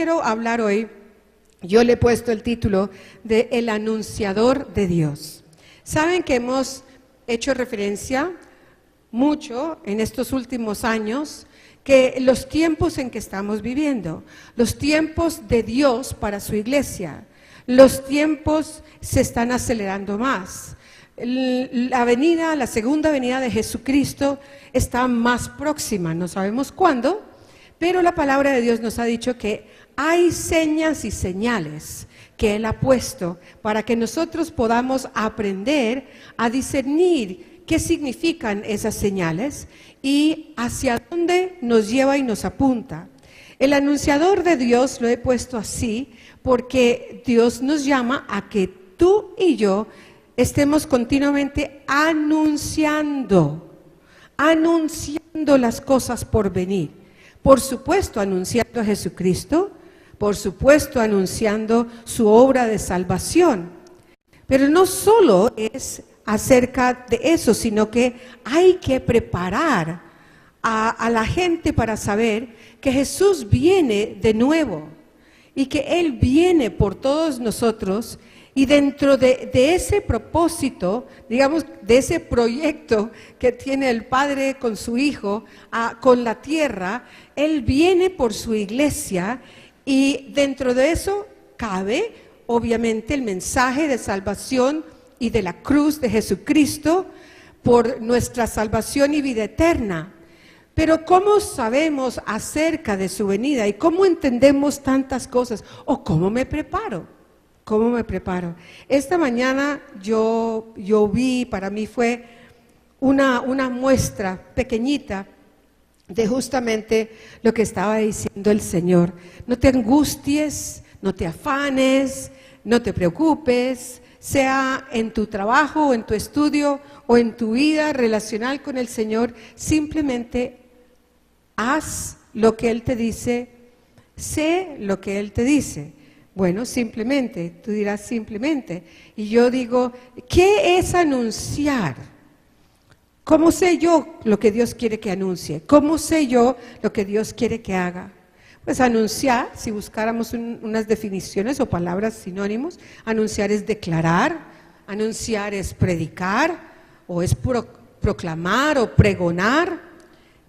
quiero hablar hoy, yo le he puesto el título de El anunciador de Dios. Saben que hemos hecho referencia mucho en estos últimos años que los tiempos en que estamos viviendo, los tiempos de Dios para su iglesia, los tiempos se están acelerando más. La segunda venida de Jesucristo está más próxima, no sabemos cuándo, pero la palabra de Dios nos ha dicho que hay señas y señales que Él ha puesto para que nosotros podamos aprender a discernir qué significan esas señales y hacia dónde nos lleva y nos apunta. El anunciador de Dios lo he puesto así porque Dios nos llama a que tú y yo estemos continuamente anunciando las cosas por venir. Por supuesto, anunciando a Jesucristo, por supuesto, anunciando su obra de salvación. Pero no solo es acerca de eso, sino que hay que preparar a la gente para saber que Jesús viene de nuevo y que Él viene por todos nosotros. Y dentro de ese propósito, digamos, de ese proyecto que tiene el Padre con su Hijo, con la tierra, Él viene por su iglesia y dentro de eso cabe, obviamente, el mensaje de salvación y de la cruz de Jesucristo por nuestra salvación y vida eterna. Pero ¿cómo sabemos acerca de su venida y cómo entendemos tantas cosas? ¿O cómo me preparo? ¿Cómo me preparo? Esta mañana yo vi, para mí fue una muestra pequeñita de justamente lo que estaba diciendo el Señor. No te angusties, no te afanes, no te preocupes, sea en tu trabajo o en tu estudio o en tu vida relacional con el Señor, simplemente haz lo que Él te dice, sé lo que Él te dice. Bueno, simplemente, tú dirás simplemente. Y yo digo, ¿qué es anunciar? ¿Cómo sé yo lo que Dios quiere que anuncie? ¿Cómo sé yo lo que Dios quiere que haga? Pues anunciar, si buscáramos unas definiciones o palabras sinónimos, anunciar es declarar, anunciar es predicar, o es proclamar o pregonar.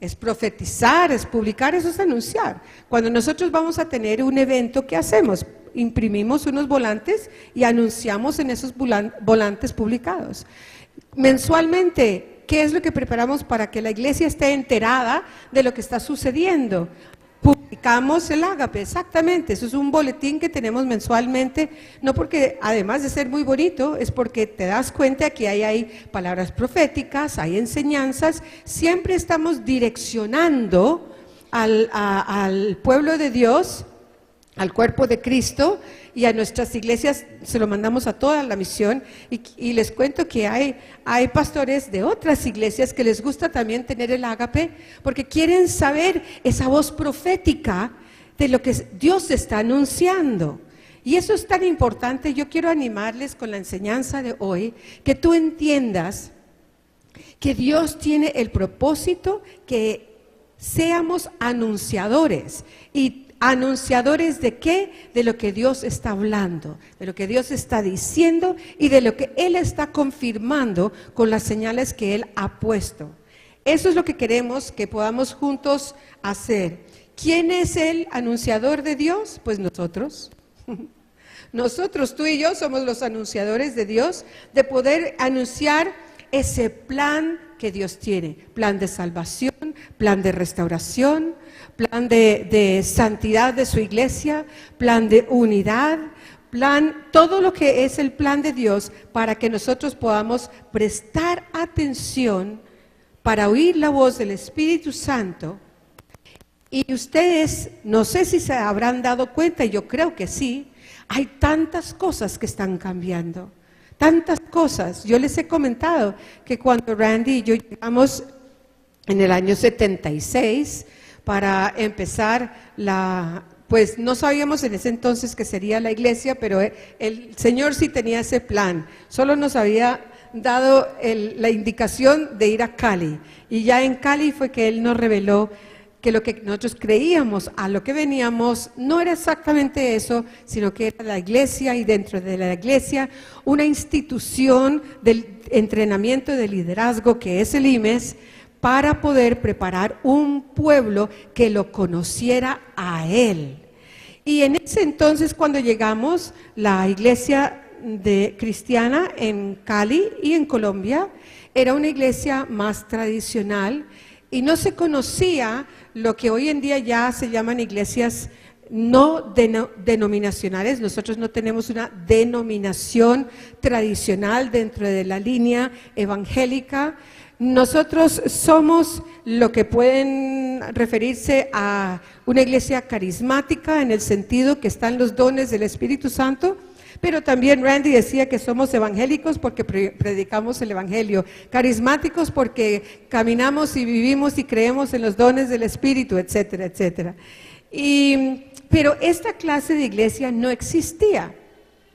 Es profetizar, es publicar, eso es anunciar. Cuando nosotros vamos a tener un evento, ¿qué hacemos? Imprimimos unos volantes y anunciamos en esos volantes publicados. Mensualmente, ¿qué es lo que preparamos para que la iglesia esté enterada de lo que está sucediendo? Publicamos el Ágape, exactamente, eso es un boletín que tenemos mensualmente, no porque además de ser muy bonito, es porque te das cuenta que ahí hay palabras proféticas, hay enseñanzas, siempre estamos direccionando al pueblo de Dios, al cuerpo de Cristo y a nuestras iglesias, se lo mandamos a toda la misión y les cuento que hay pastores de otras iglesias que les gusta también tener el Ágape porque quieren saber esa voz profética de lo que Dios está anunciando. Y eso es tan importante. Yo quiero animarles con la enseñanza de hoy, que tú entiendas que Dios tiene el propósito que seamos anunciadores. ¿Y anunciadores de qué? De lo que Dios está hablando, de lo que Dios está diciendo y de lo que Él está confirmando con las señales que Él ha puesto. Eso es lo que queremos que podamos juntos hacer. ¿Quién es el anunciador de Dios? Pues nosotros. Nosotros, tú y yo, somos los anunciadores de Dios, de poder anunciar ese plan que Dios tiene, plan de salvación, plan de restauración, plan de santidad de su iglesia, plan de unidad, todo lo que es el plan de Dios para que nosotros podamos prestar atención para oír la voz del Espíritu Santo. Y ustedes, no sé si se habrán dado cuenta, yo creo que sí, hay tantas cosas que están cambiando. Tantas cosas. Yo les he comentado que cuando Randy y yo llegamos en el año 76 para empezar pues no sabíamos en ese entonces que sería la iglesia, pero el Señor sí tenía ese plan. Solo nos había dado la indicación de ir a Cali. Y ya en Cali fue que Él nos reveló que lo que nosotros creíamos, a lo que veníamos, no era exactamente eso, sino que era la iglesia, y dentro de la iglesia una institución del entrenamiento de liderazgo que es el IMES, para poder preparar un pueblo que lo conociera a él. Y en ese entonces, cuando llegamos, la iglesia cristiana en Cali y en Colombia era una iglesia más tradicional y no se conocía lo que hoy en día ya se llaman iglesias no denominacionales. Nosotros no tenemos una denominación tradicional dentro de la línea evangélica. Nosotros somos lo que pueden referirse a una iglesia carismática, en el sentido que están los dones del Espíritu Santo, pero también Randy decía que somos evangélicos porque predicamos el evangelio, carismáticos porque caminamos y vivimos y creemos en los dones del Espíritu, etcétera, etcétera. Pero esta clase de iglesia no existía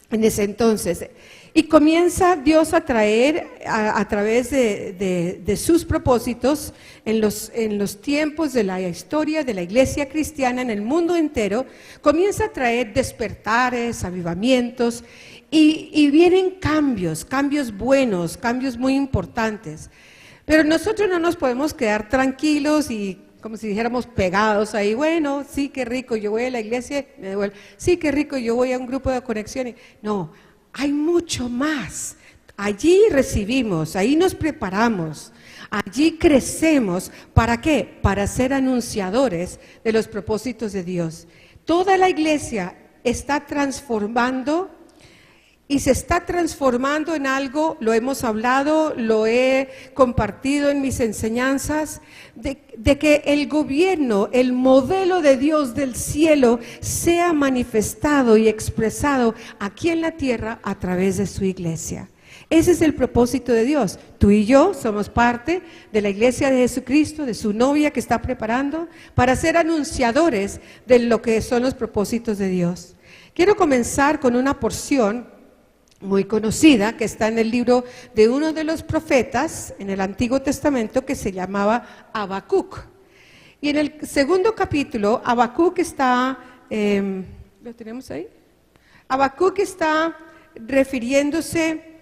en ese entonces. Y comienza Dios a traer a través de sus propósitos en los tiempos de la historia de la iglesia cristiana en el mundo entero, comienza a traer despertares, avivamientos, y vienen cambios buenos, cambios muy importantes. Pero nosotros no nos podemos quedar tranquilos y como si dijéramos pegados ahí. Bueno, sí, qué rico, yo voy a la iglesia, me devuelvo. Sí, qué rico, yo voy a un grupo de conexión. No, hay mucho más. Allí recibimos, ahí nos preparamos, allí crecemos. ¿Para qué? Para ser anunciadores de los propósitos de Dios. Toda la iglesia está transformando y se está transformando en algo, lo hemos hablado, lo he compartido en mis enseñanzas, de que el gobierno, el modelo de Dios del cielo sea manifestado y expresado aquí en la tierra a través de su iglesia. Ese es el propósito de Dios. Tú y yo somos parte de la iglesia de Jesucristo, de su novia que está preparando para ser anunciadores de lo que son los propósitos de Dios. Quiero comenzar con una porción muy conocida que está en el libro de uno de los profetas en el Antiguo Testamento que se llamaba Habacuc. Y en el segundo capítulo, Habacuc está, ¿lo tenemos ahí? Habacuc está refiriéndose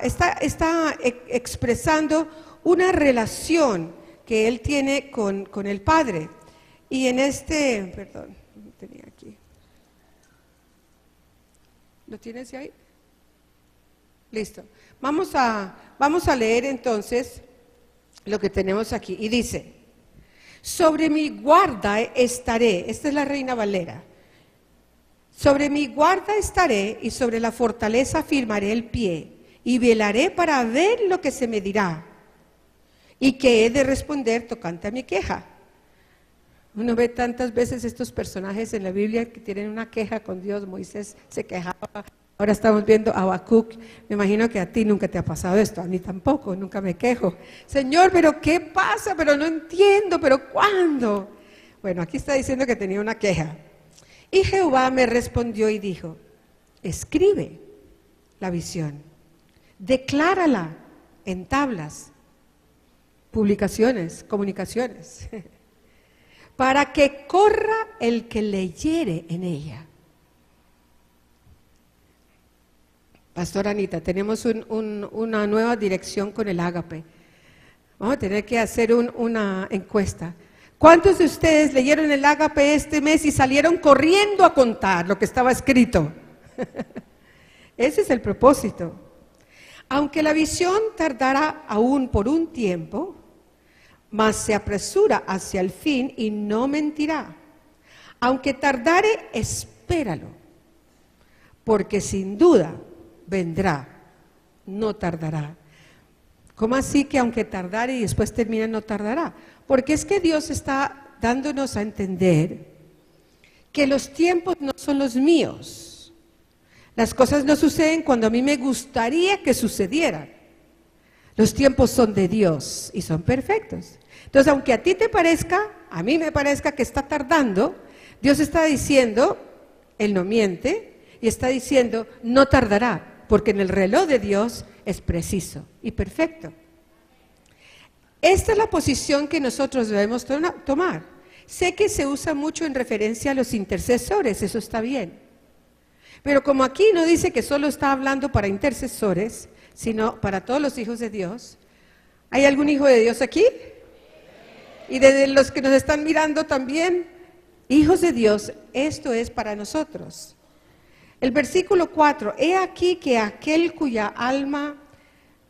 está expresando una relación que él tiene con el Padre. Y en perdón, tenía aquí. ¿Lo tienes ahí? Listo. Vamos a leer entonces lo que tenemos aquí. Y dice: sobre mi guarda estaré. Esta es la Reina Valera. Sobre mi guarda estaré y sobre la fortaleza firmaré el pie y velaré para ver lo que se me dirá y que he de responder tocante a mi queja. Uno ve tantas veces estos personajes en la Biblia que tienen una queja con Dios. Moisés se quejaba. Ahora estamos viendo a Habacuc. Me imagino que a ti nunca te ha pasado esto, a mí tampoco, nunca me quejo. Señor, pero ¿qué pasa? Pero no entiendo, pero ¿cuándo? Bueno, aquí está diciendo que tenía una queja. Y Jehová me respondió y dijo: escribe la visión, declárala en tablas, publicaciones, comunicaciones, para que corra el que leyere en ella. Pastora Anita, tenemos una nueva dirección con el Ágape. Vamos a tener que hacer una encuesta. ¿Cuántos de ustedes leyeron el Ágape este mes y salieron corriendo a contar lo que estaba escrito? Ese es el propósito. Aunque la visión tardara aún por un tiempo, mas se apresura hacia el fin y no mentirá. Aunque tardare, espéralo, porque sin duda vendrá, no tardará. ¿Cómo así que aunque tardare y después termina no tardará? Porque es que Dios está dándonos a entender que los tiempos no son los míos. Las cosas no suceden cuando a mí me gustaría que sucedieran. Los tiempos son de Dios y son perfectos. Entonces, aunque a ti te parezca, a mí me parezca que está tardando, Dios está diciendo, Él no miente, y está diciendo, no tardará. Porque en el reloj de Dios es preciso y perfecto. Esta es la posición que nosotros debemos tomar. Sé que se usa mucho en referencia a los intercesores, eso está bien. Pero como aquí no dice que solo está hablando para intercesores, sino para todos los hijos de Dios. ¿Hay algún hijo de Dios aquí? Y de los que nos están mirando también, hijos de Dios, esto es para nosotros. El versículo 4, he aquí que aquel cuya alma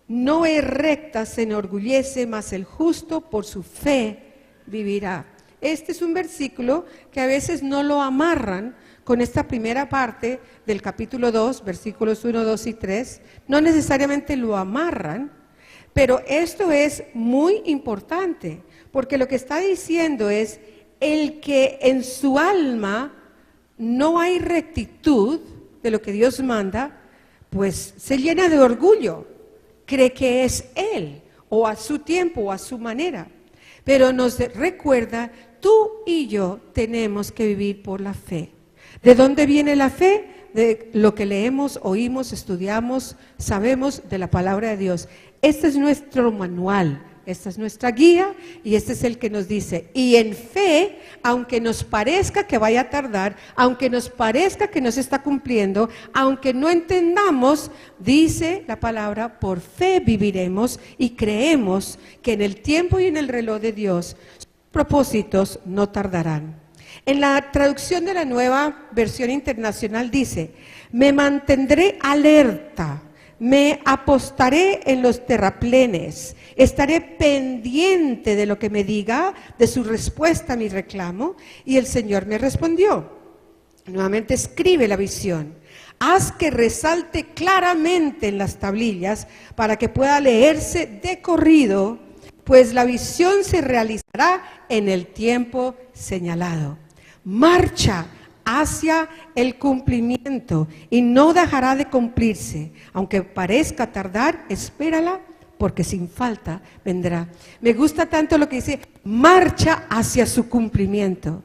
no es recta se enorgullece, mas el justo por su fe vivirá. Este es un versículo que a veces no lo amarran con esta primera parte del capítulo 2, versículos 1, 2 y 3. No necesariamente lo amarran, pero esto es muy importante, porque lo que está diciendo es, el que en su alma no hay rectitud de lo que Dios manda, pues se llena de orgullo, cree que es él, o a su tiempo, o a su manera. Pero nos recuerda, tú y yo tenemos que vivir por la fe. ¿De dónde viene la fe? De lo que leemos, oímos, estudiamos, sabemos de la palabra de Dios. Este es nuestro manual, esta es nuestra guía y este es el que nos dice, y en fe, aunque nos parezca que vaya a tardar, aunque nos parezca que no se está cumpliendo, aunque no entendamos, dice la palabra, por fe viviremos y creemos que en el tiempo y en el reloj de Dios, sus propósitos no tardarán. En la traducción de la Nueva Versión Internacional dice, me mantendré alerta, me apostaré en los terraplenes, estaré pendiente de lo que me diga, de su respuesta a mi reclamo, y el Señor me respondió. Nuevamente escribe la visión, haz que resalte claramente en las tablillas para que pueda leerse de corrido, pues la visión se realizará en el tiempo señalado. Marcha hacia el cumplimiento y no dejará de cumplirse. Aunque parezca tardar, espérala porque sin falta vendrá. Me gusta tanto lo que dice, marcha hacia su cumplimiento.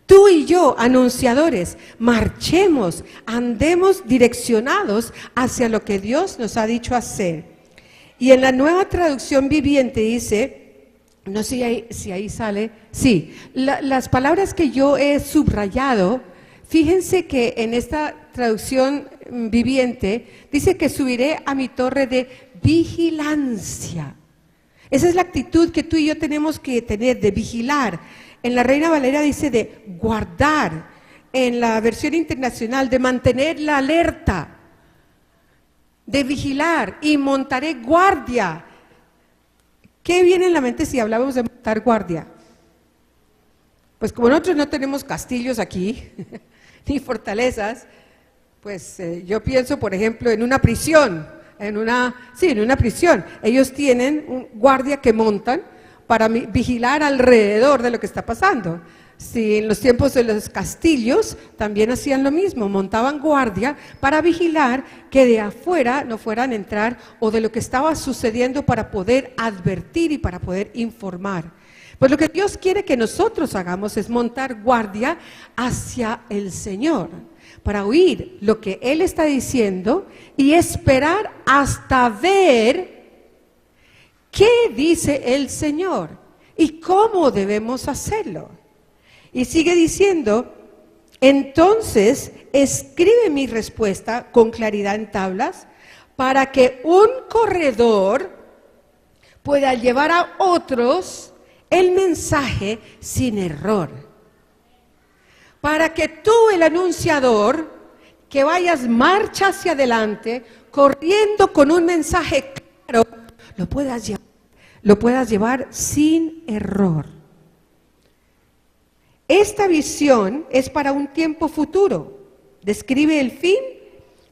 Tú y yo, anunciadores, marchemos, andemos direccionados hacia lo que Dios nos ha dicho hacer. Y en la Nueva Traducción Viviente dice, no sé si ahí sale, sí, las palabras que yo he subrayado, fíjense que en esta traducción viviente dice que subiré a mi torre de vigilancia. Esa es la actitud que tú y yo tenemos que tener, de vigilar. En la Reina Valera dice de guardar, en la versión internacional de mantener la alerta, de vigilar, y montaré guardia. ¿Qué viene en la mente si hablamos de montar guardia? Pues como nosotros no tenemos castillos aquí, ni fortalezas, pues yo pienso, por ejemplo, en una prisión, en una prisión. Ellos tienen un guardia que montan para vigilar alrededor de lo que está pasando. Si en los tiempos de los castillos también hacían lo mismo, montaban guardia para vigilar que de afuera no fueran a entrar o de lo que estaba sucediendo para poder advertir y para poder informar. Pues lo que Dios quiere que nosotros hagamos es montar guardia hacia el Señor, para oír lo que Él está diciendo y esperar hasta ver qué dice el Señor y cómo debemos hacerlo. Y sigue diciendo, entonces escribe mi respuesta con claridad en tablas para que un corredor pueda llevar a otros el mensaje sin error. Para que tú, el anunciador, que vayas marcha hacia adelante, corriendo con un mensaje claro, lo puedas llevar sin error. Esta visión es para un tiempo futuro, describe el fin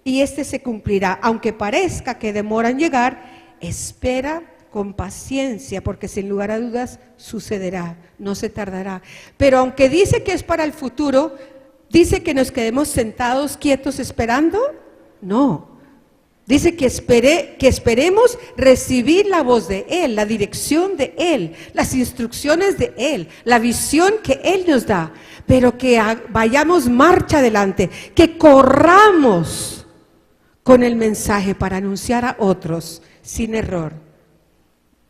y este se cumplirá. Aunque parezca que demora en llegar, espera con paciencia, porque sin lugar a dudas sucederá, no se tardará. Pero aunque dice que es para el futuro, ¿dice que nos quedemos sentados, quietos, esperando? No. Dice que esperemos recibir la voz de Él, la dirección de Él, las instrucciones de Él, la visión que Él nos da, pero que vayamos marcha adelante, que corramos con el mensaje para anunciar a otros sin error.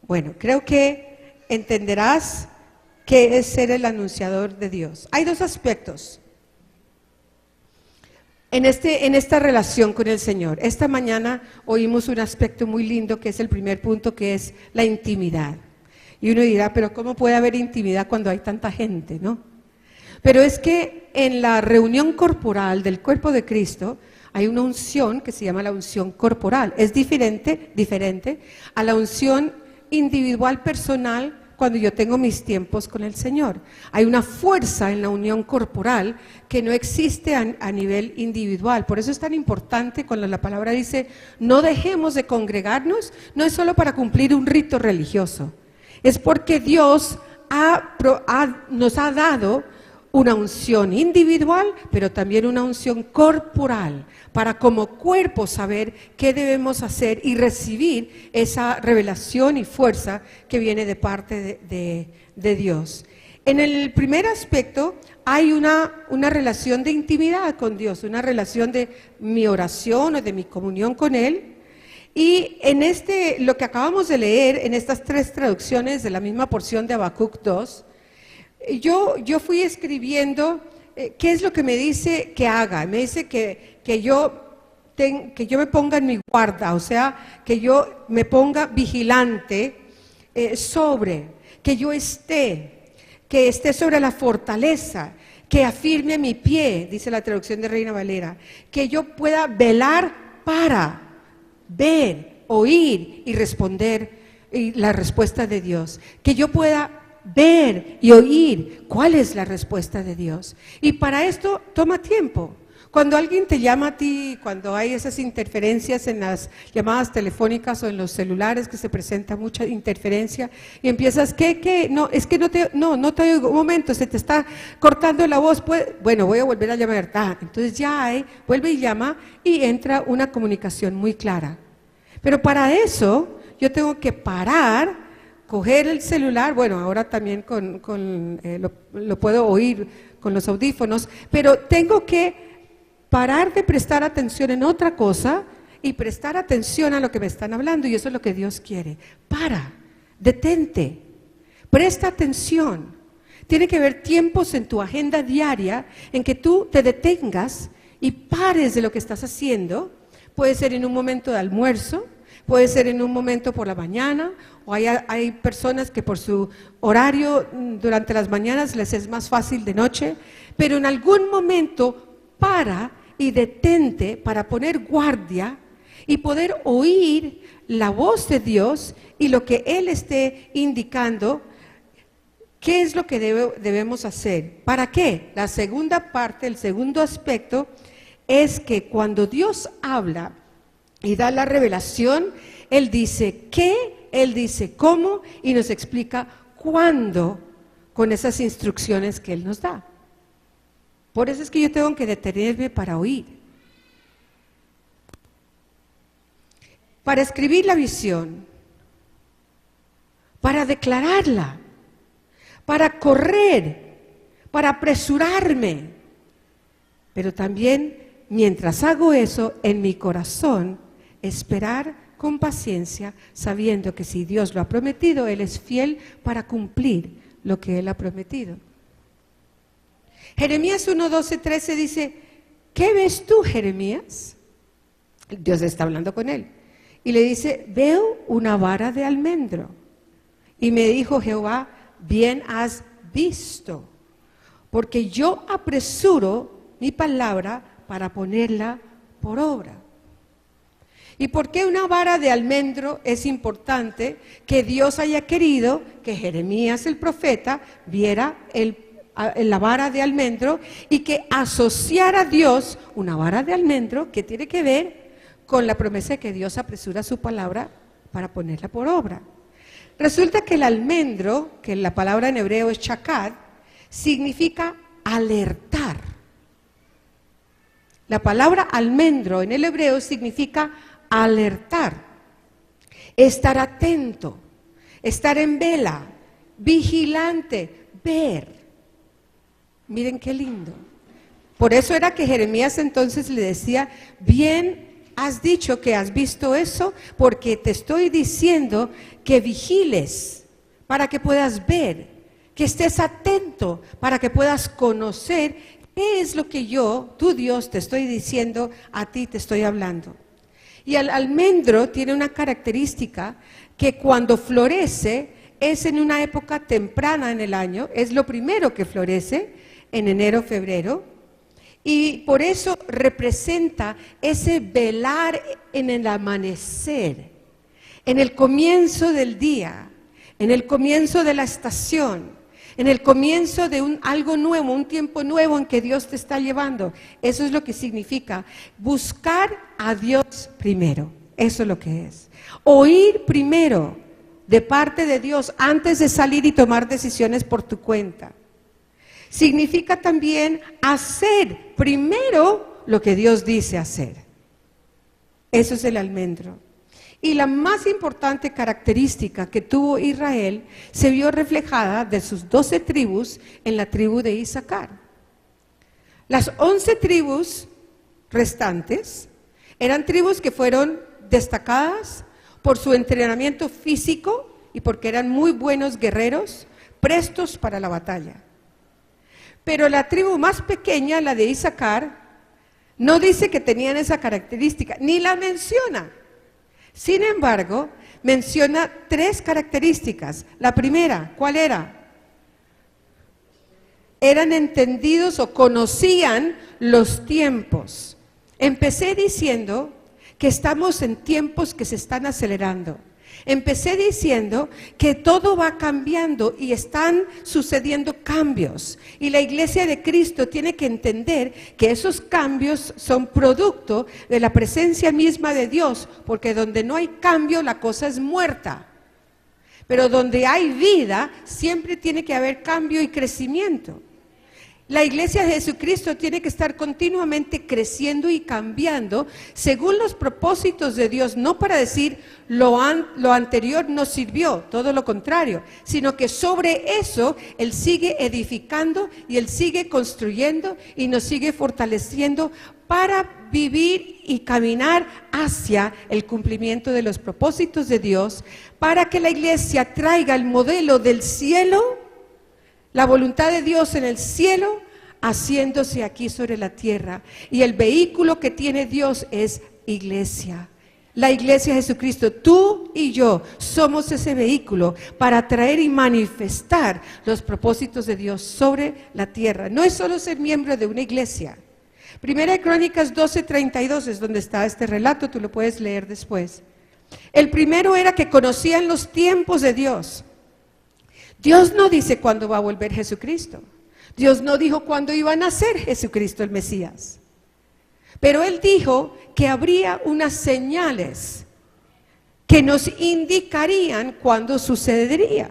Bueno, creo que entenderás ¿qué es ser el anunciador de Dios? Hay dos aspectos en esta relación con el Señor. Esta mañana oímos un aspecto muy lindo que es el primer punto, que es la intimidad. Y uno dirá, pero ¿cómo puede haber intimidad cuando hay tanta gente, no? Pero es que en la reunión corporal del cuerpo de Cristo hay una unción que se llama la unción corporal. Es diferente a la unción individual personal cuando yo tengo mis tiempos con el Señor. Hay una fuerza en la unión corporal que no existe a nivel individual. Por eso es tan importante cuando la palabra dice, no dejemos de congregarnos, no es solo para cumplir un rito religioso, es porque Dios nos ha dado una unción individual, pero también una unción corporal, para como cuerpo saber qué debemos hacer y recibir esa revelación y fuerza que viene de parte de Dios. En el primer aspecto hay una relación de intimidad con Dios, una relación de mi oración o de mi comunión con Él. Y en lo que acabamos de leer, en estas tres traducciones de la misma porción de Habacuc 2, yo fui escribiendo qué es lo que me dice que haga. Me dice que yo me ponga en mi guarda, o sea, que yo me ponga vigilante que yo que esté sobre la fortaleza, que afirme mi pie, dice la traducción de Reina Valera, que yo pueda velar para ver, oír y responder la respuesta de Dios, que yo pueda ver y oír cuál es la respuesta de Dios. Y para esto toma tiempo. Cuando alguien te llama a ti, cuando hay esas interferencias en las llamadas telefónicas o en los celulares, que se presenta mucha interferencia y empiezas, ¿qué? No, es que no te oigo, un momento, se te está cortando la voz, bueno, voy a volver a llamar. Entonces vuelve y llama y entra una comunicación muy clara. Pero para eso yo tengo que parar, coger el celular, bueno, ahora también lo puedo oír con los audífonos, pero tengo que parar de prestar atención en otra cosa y prestar atención a lo que me están hablando, y eso es lo que Dios quiere. Detente, presta atención. Tiene que haber tiempos en tu agenda diaria en que tú te detengas y pares de lo que estás haciendo. Puede ser en un momento de almuerzo, puede ser en un momento por la mañana, o hay personas que por su horario durante las mañanas les es más fácil de noche, pero en algún momento para y detente para poner guardia y poder oír la voz de Dios y lo que Él esté indicando, qué es lo que debemos hacer. ¿Para qué? La segunda parte, el segundo aspecto, es que cuando Dios habla y da la revelación, Él dice qué, Él dice cómo y nos explica cuándo con esas instrucciones que Él nos da. Por eso es que yo tengo que detenerme para oír, para escribir la visión, para declararla, para correr, para apresurarme. Pero también, mientras hago eso, en mi corazón, esperar con paciencia, sabiendo que si Dios lo ha prometido, Él es fiel para cumplir lo que Él ha prometido. Jeremías 1, 12, 13 dice, ¿qué ves tú, Jeremías? Dios está hablando con él. Y le dice, veo una vara de almendro. Y me dijo Jehová, bien has visto, porque yo apresuro mi palabra para ponerla por obra. ¿Y por qué una vara de almendro es importante? Que Dios haya querido que Jeremías el profeta viera la vara de almendro y que asociara a Dios una vara de almendro que tiene que ver con la promesa de que Dios apresura su palabra para ponerla por obra. Resulta que el almendro, que la palabra en hebreo es chakad, significa alertar. La palabra almendro en el hebreo significa alertar, estar atento, estar en vela, vigilante, ver. Miren qué lindo. Por eso era que Jeremías entonces le decía, bien has dicho que has visto eso, porque te estoy diciendo que vigiles para que puedas ver, que estés atento para que puedas conocer qué es lo que yo, tu Dios, te estoy diciendo, a ti te estoy hablando. Y el almendro tiene una característica que cuando florece es en una época temprana en el año, es lo primero que florece en enero, febrero, y por eso representa ese velar en el amanecer, en el comienzo del día, en el comienzo de la estación, en el comienzo de algo nuevo, un tiempo nuevo en que Dios te está llevando. Eso es lo que significa buscar a Dios primero. Eso es lo que es. Oír primero de parte de Dios antes de salir y tomar decisiones por tu cuenta. Significa también hacer primero lo que Dios dice hacer. Eso es el almendro. Y la más importante característica que tuvo Israel se vio reflejada de sus 12 tribus en la tribu de Isaacar. Las 11 tribus restantes eran tribus que fueron destacadas por su entrenamiento físico y porque eran muy buenos guerreros, prestos para la batalla. Pero la tribu más pequeña, la de Isaacar, no dice que tenían esa característica, ni la menciona. Sin embargo, menciona 3 características. La primera, ¿cuál era? Eran entendidos o conocían los tiempos. Empecé diciendo que estamos en tiempos que se están acelerando. Empecé diciendo que todo va cambiando y están sucediendo cambios. Y la Iglesia de Cristo tiene que entender que esos cambios son producto de la presencia misma de Dios, porque donde no hay cambio la cosa es muerta. Pero donde hay vida siempre tiene que haber cambio y crecimiento. La Iglesia de Jesucristo tiene que estar continuamente creciendo y cambiando según los propósitos de Dios, no para decir lo anterior no sirvió, todo lo contrario, sino que sobre eso Él sigue edificando y Él sigue construyendo y nos sigue fortaleciendo para vivir y caminar hacia el cumplimiento de los propósitos de Dios, para que la Iglesia traiga el modelo del cielo, la voluntad de Dios en el cielo, haciéndose aquí sobre la tierra. Y el vehículo que tiene Dios es iglesia. La Iglesia de Jesucristo, tú y yo somos ese vehículo para traer y manifestar los propósitos de Dios sobre la tierra. No es solo ser miembro de una iglesia. Primera de Crónicas 12:32 es donde está este relato, tú lo puedes leer después. El primero era que conocían los tiempos de Dios. Dios no dice cuándo va a volver Jesucristo. Dios no dijo cuándo iba a nacer Jesucristo el Mesías. Pero Él dijo que habría unas señales que nos indicarían cuándo sucedería.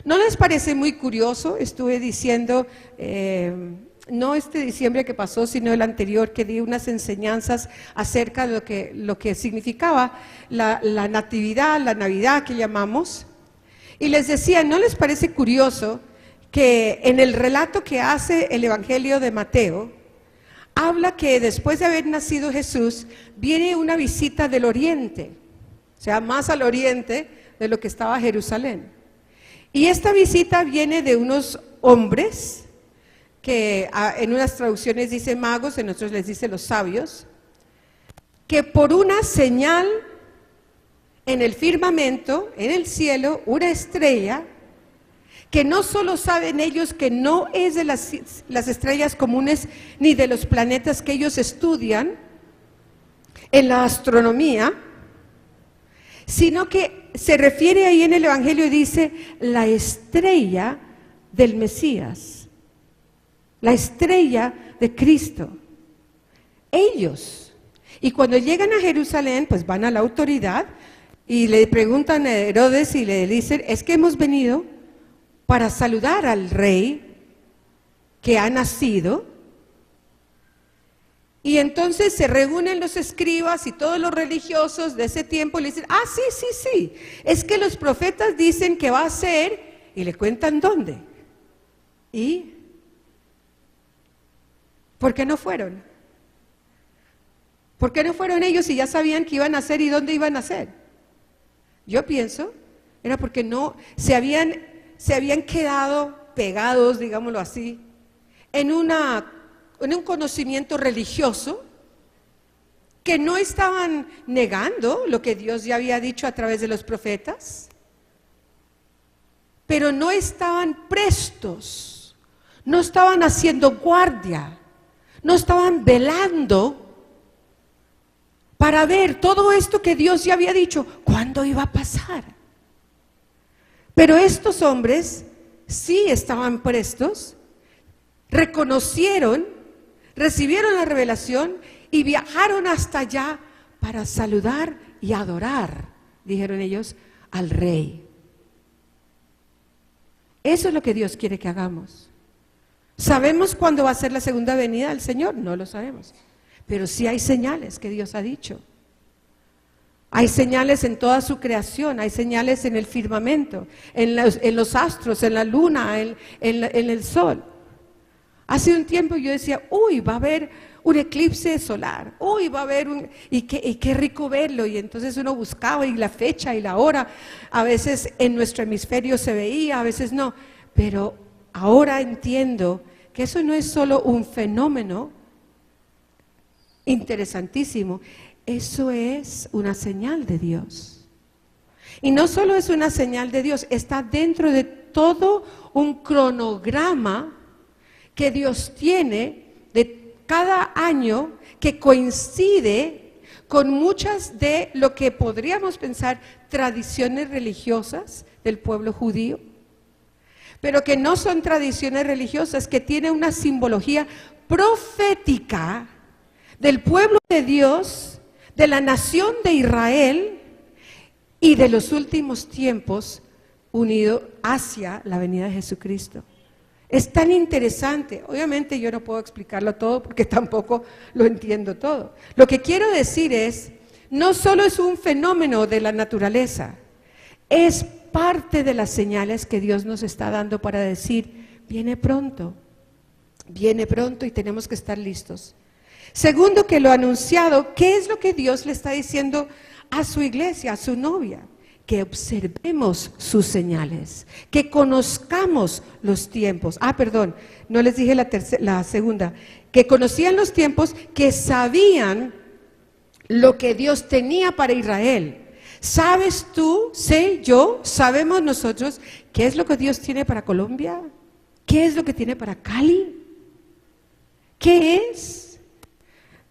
¿No les parece muy curioso? Estuve diciendo, no este diciembre que pasó, sino el anterior, que di unas enseñanzas acerca de lo que significaba la natividad, la Navidad que llamamos. Y les decía, ¿no les parece curioso que en el relato que hace el Evangelio de Mateo, habla que después de haber nacido Jesús, viene una visita del oriente, o sea, más al oriente de lo que estaba Jerusalén. Y esta visita viene de unos hombres, que en unas traducciones dice magos, en otros les dice los sabios, que por una señal en el firmamento, en el cielo, una estrella, que no solo saben ellos que no es de las estrellas comunes ni de los planetas que ellos estudian en la astronomía, sino que se refiere ahí en el Evangelio y dice la estrella del Mesías, la estrella de Cristo. Ellos. Y cuando llegan a Jerusalén, pues van a la autoridad y le preguntan a Herodes y le dicen, es que hemos venido para saludar al rey que ha nacido. Y entonces se reúnen los escribas y todos los religiosos de ese tiempo y le dicen, sí, es que los profetas dicen que va a ser, y le cuentan dónde. ¿Y por qué no fueron? ¿Por qué no fueron ellos si ya sabían que iban a hacer y dónde iban a hacer? Yo pienso, era porque no se habían quedado pegados, digámoslo así, en un conocimiento religioso, que no estaban negando lo que Dios ya había dicho a través de los profetas, pero no estaban prestos, no estaban haciendo guardia, no estaban velando para ver todo esto que Dios ya había dicho, ¿cuándo iba a pasar? Pero estos hombres sí estaban prestos, reconocieron, recibieron la revelación y viajaron hasta allá para saludar y adorar, dijeron ellos, al Rey. Eso es lo que Dios quiere que hagamos. ¿Sabemos cuándo va a ser la segunda venida del Señor? No lo sabemos. Pero sí hay señales que Dios ha dicho. Hay señales en toda su creación, hay señales en el firmamento, en los astros, en la luna, en el sol. Hace un tiempo yo decía, uy, va a haber un eclipse solar, uy, va a haber y qué rico verlo. Y entonces uno buscaba y la fecha y la hora, a veces en nuestro hemisferio se veía, a veces no. Pero ahora entiendo que eso no es solo un fenómeno interesantísimo, eso es una señal de Dios. Y no solo es una señal de Dios, está dentro de todo un cronograma que Dios tiene de cada año, que coincide con muchas de lo que podríamos pensar tradiciones religiosas del pueblo judío, pero que no son tradiciones religiosas, que tienen una simbología profética del pueblo de Dios, de la nación de Israel y de los últimos tiempos unido hacia la venida de Jesucristo. Es tan interesante. Obviamente yo no puedo explicarlo todo porque tampoco lo entiendo todo. Lo que quiero decir es, no solo es un fenómeno de la naturaleza, es parte de las señales que Dios nos está dando para decir, viene pronto y tenemos que estar listos. Segundo, que lo anunciado, ¿qué es lo que Dios le está diciendo a su iglesia, a su novia? Que observemos sus señales, que conozcamos los tiempos. No les dije la segunda, que conocían los tiempos, que sabían lo que Dios tenía para Israel. ¿Sabes tú, sé yo, sabemos nosotros qué es lo que Dios tiene para Colombia? ¿Qué es lo que tiene para Cali? ¿Qué es?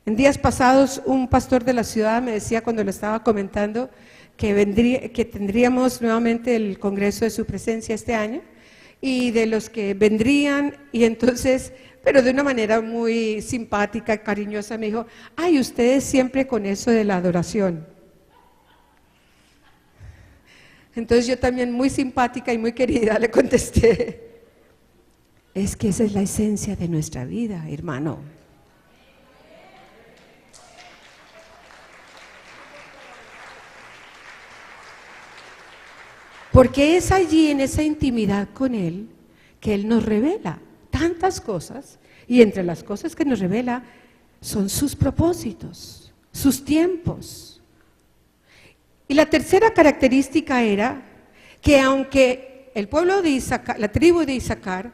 En días pasados un pastor de la ciudad me decía cuando lo estaba comentando que tendríamos nuevamente el Congreso de su Presencia este año y de los que vendrían, y entonces, pero de una manera muy simpática, cariñosa, me dijo, ay, ustedes siempre con eso de la adoración. Entonces yo también muy simpática y muy querida le contesté, es que esa es la esencia de nuestra vida, hermano. Porque es allí, en esa intimidad con Él, que Él nos revela tantas cosas, y entre las cosas que nos revela son sus propósitos, sus tiempos. Y la tercera característica era que aunque el pueblo de Isaacar, la tribu de Isaacar,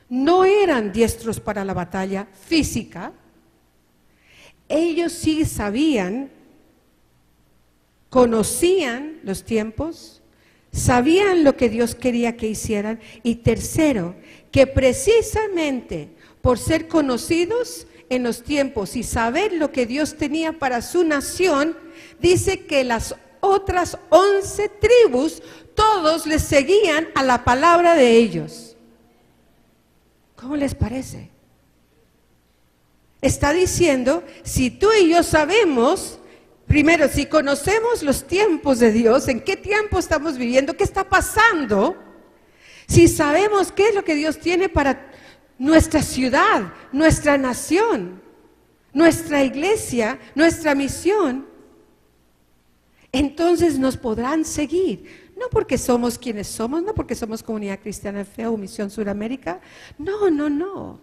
no eran diestros para la batalla física, ellos sí sabían, conocían los tiempos, sabían lo que Dios quería que hicieran. Y tercero, que precisamente por ser conocidos en los tiempos y saber lo que Dios tenía para su nación, dice que las otras 11 tribus, todos les seguían a la palabra de ellos. ¿Cómo les parece? Está diciendo, si tú y yo sabemos, primero, si conocemos los tiempos de Dios, en qué tiempo estamos viviendo, qué está pasando, si sabemos qué es lo que Dios tiene para nuestra ciudad, nuestra nación, nuestra iglesia, nuestra misión, entonces nos podrán seguir. No porque somos quienes somos, no porque somos Comunidad Cristiana de Fe o Misión Suramérica, no.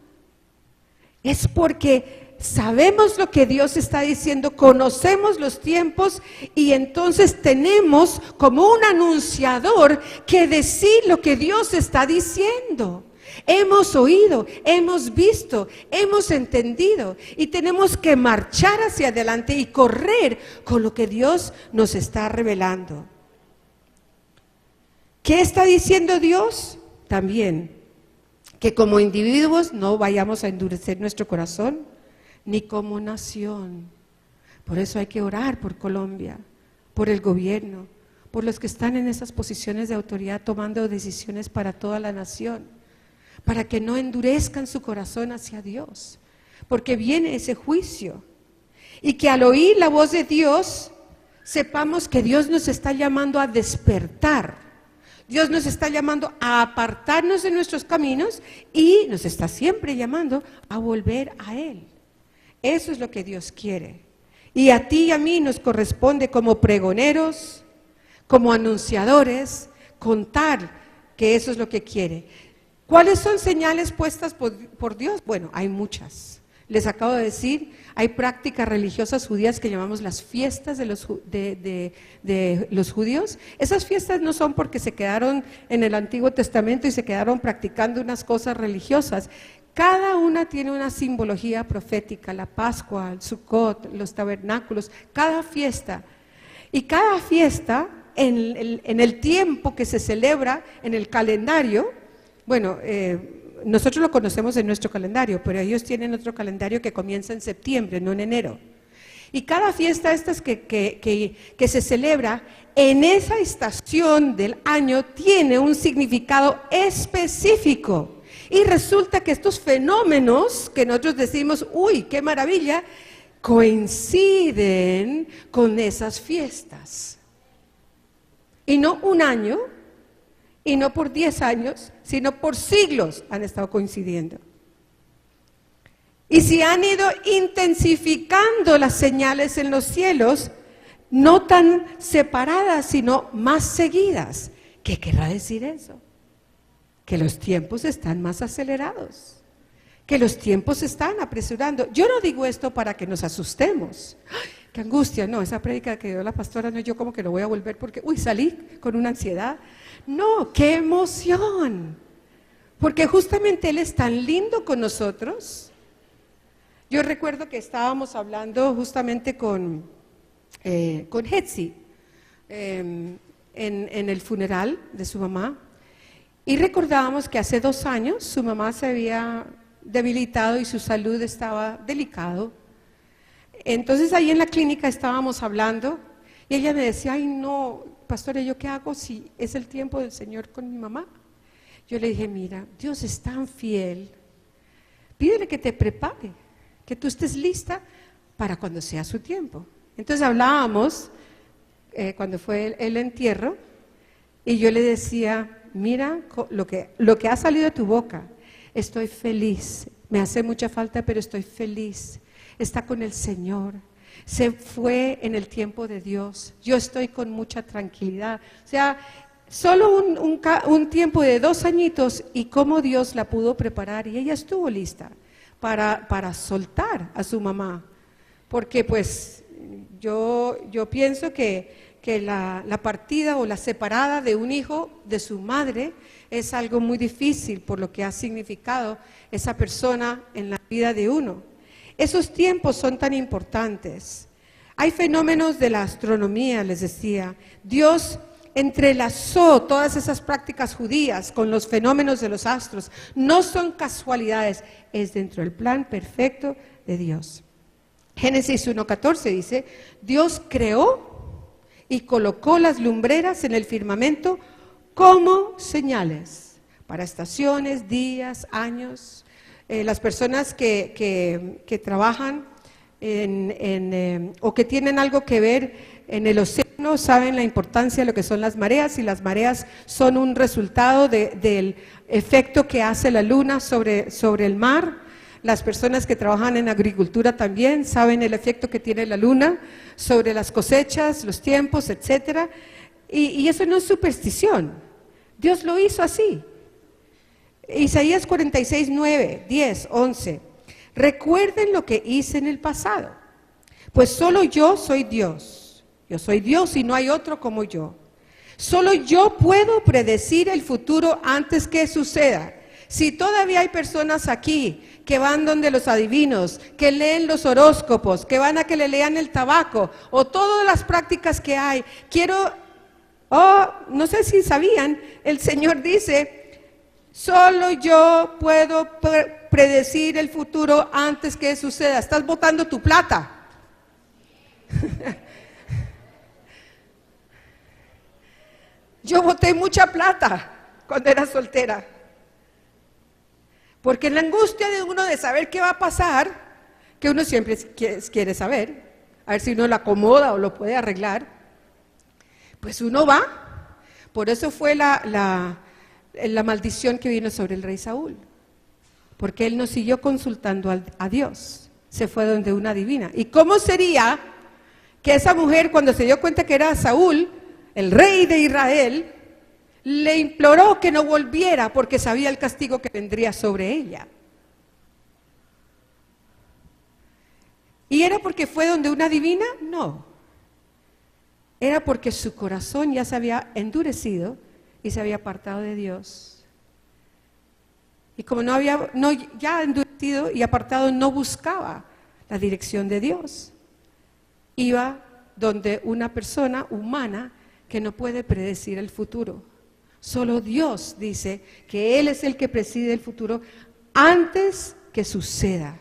Es porque sabemos lo que Dios está diciendo, conocemos los tiempos y entonces tenemos como un anunciador que decir lo que Dios está diciendo. Hemos oído, hemos visto, hemos entendido y tenemos que marchar hacia adelante y correr con lo que Dios nos está revelando. ¿Qué está diciendo Dios? También que como individuos no vayamos a endurecer nuestro corazón, ni como nación. Por eso hay que orar por Colombia, por el gobierno, por los que están en esas posiciones de autoridad tomando decisiones para toda la nación, para que no endurezcan su corazón hacia Dios, porque viene ese juicio. Y que al oír la voz de Dios, sepamos que Dios nos está llamando a despertar. Dios nos está llamando a apartarnos de nuestros caminos y nos está siempre llamando a volver a Él. Eso es lo que Dios quiere. Y a ti y a mí nos corresponde como pregoneros, como anunciadores, contar que eso es lo que quiere. ¿Cuáles son señales puestas por Dios? Bueno, hay muchas. Les acabo de decir, hay prácticas religiosas judías que llamamos las fiestas de los judíos. Esas fiestas no son porque se quedaron en el Antiguo Testamento y se quedaron practicando unas cosas religiosas. Cada una tiene una simbología profética, la Pascua, el Sukkot, los tabernáculos, cada fiesta. Y cada fiesta, en el tiempo que se celebra en el calendario, bueno, nosotros lo conocemos en nuestro calendario, pero ellos tienen otro calendario que comienza en septiembre, no en enero. Y cada fiesta estas que se celebra en esa estación del año tiene un significado específico. Y resulta que estos fenómenos que nosotros decimos, uy, qué maravilla, coinciden con esas fiestas. Y no un año, y no por 10 años, sino por siglos han estado coincidiendo. Y si han ido intensificando las señales en los cielos, no tan separadas, sino más seguidas. ¿Qué querrá decir eso? Que los tiempos están más acelerados, que los tiempos se están apresurando. Yo no digo esto para que nos asustemos. ¡Ay, qué angustia! No, esa prédica que dio la pastora, no, yo como que lo voy a volver porque, salí con una ansiedad. No, qué emoción, porque justamente Él es tan lindo con nosotros. Yo recuerdo que estábamos hablando justamente con Hetzi en el funeral de su mamá, y recordábamos que hace 2 años su mamá se había debilitado y su salud estaba delicado. Entonces ahí en la clínica estábamos hablando y ella me decía, ay no, pastora, ¿yo qué hago si es el tiempo del Señor con mi mamá? Yo le dije, mira, Dios es tan fiel, pídele que te prepare, que tú estés lista para cuando sea su tiempo. Entonces hablábamos cuando fue el entierro y yo le decía, mira lo que ha salido de tu boca, estoy feliz, me hace mucha falta, pero estoy feliz, está con el Señor. Se fue en el tiempo de Dios. Yo estoy con mucha tranquilidad. O sea, solo un tiempo de 2 añitos y cómo Dios la pudo preparar y ella estuvo lista para soltar a su mamá. Porque pues yo pienso que la partida o la separada de un hijo de su madre es algo muy difícil por lo que ha significado esa persona en la vida de uno. Esos tiempos son tan importantes. Hay fenómenos de la astronomía, les decía. Dios entrelazó todas esas prácticas judías con los fenómenos de los astros. No son casualidades, es dentro del plan perfecto de Dios. Génesis 1:14 dice, Dios creó y colocó las lumbreras en el firmamento como señales para estaciones, días, años. Las personas que trabajan o que tienen algo que ver en el océano saben la importancia de lo que son las mareas, y las mareas son un resultado del efecto que hace la luna sobre el mar. Las personas que trabajan en agricultura también saben el efecto que tiene la luna sobre las cosechas, los tiempos, etcétera. Y eso no es superstición. Dios lo hizo así. Isaías 46:9, 10, 11. recuerden lo que hice en el pasado, pues solo yo soy Dios. Yo soy Dios y no hay otro como yo. Solo yo puedo predecir el futuro antes que suceda. Si todavía hay personas aquí que van donde los adivinos, que leen los horóscopos, que van a que le lean el tabaco o todas las prácticas que hay, no sé si sabían, el Señor dice, solo yo puedo predecir el futuro antes que suceda. Estás botando tu plata. Yo boté mucha plata cuando era soltera, porque en la angustia de uno de saber qué va a pasar, que uno siempre quiere saber, a ver si uno lo acomoda o lo puede arreglar, pues uno va. Por eso fue la maldición que vino sobre el rey Saúl, porque él no siguió consultando a Dios, se fue donde una divina. ¿Y cómo sería que esa mujer, cuando se dio cuenta que era Saúl, el rey de Israel, le imploró que no volviera porque sabía el castigo que vendría sobre ella? ¿Y era porque fue donde una divina? No. Era porque su corazón ya se había endurecido y se había apartado de Dios. Y como ya endurecido y apartado, no buscaba la dirección de Dios. Iba donde una persona humana que no puede predecir el futuro. Solo Dios dice que Él es el que preside el futuro antes que suceda.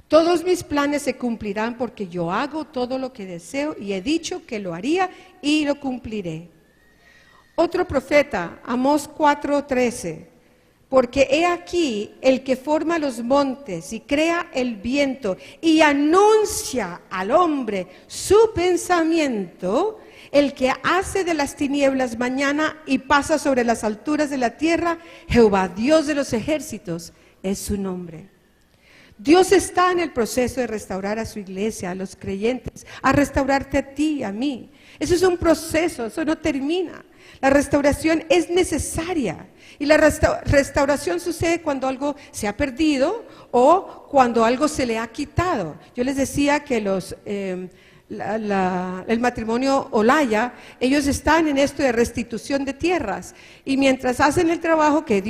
Todos mis planes se cumplirán porque yo hago todo lo que deseo y he dicho que lo haría y lo cumpliré. Otro profeta, Amós 4:13, porque he aquí el que forma los montes y crea el viento y anuncia al hombre su pensamiento, el que hace de las tinieblas mañana y pasa sobre las alturas de la tierra, Jehová, Dios de los ejércitos, es su nombre. Dios está en el proceso de restaurar a su iglesia, a los creyentes, a restaurarte a ti, a mí. Eso es un proceso, eso no termina. La restauración es necesaria y la restauración sucede cuando algo se ha perdido o cuando algo se le ha quitado. Yo les decía que el matrimonio Olaya, ellos están en esto de restitución de tierras y mientras hacen el trabajo que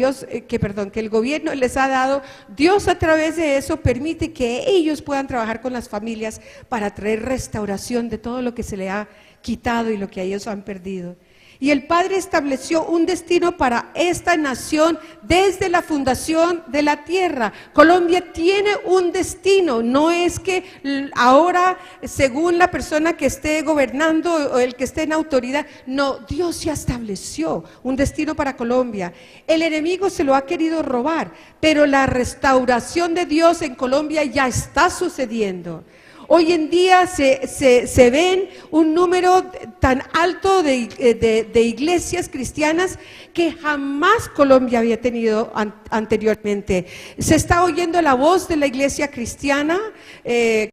el gobierno les ha dado, Dios a través de eso permite que ellos puedan trabajar con las familias para traer restauración de todo lo que se le ha quitado y lo que ellos han perdido. Y el Padre estableció un destino para esta nación desde la fundación de la tierra. Colombia tiene un destino, no es que ahora, según la persona que esté gobernando o el que esté en autoridad, no, Dios ya estableció un destino para Colombia. El enemigo se lo ha querido robar, pero la restauración de Dios en Colombia ya está sucediendo. Hoy en día se ven un número tan alto de iglesias cristianas que jamás Colombia había tenido anteriormente. Se está oyendo la voz de la iglesia cristiana,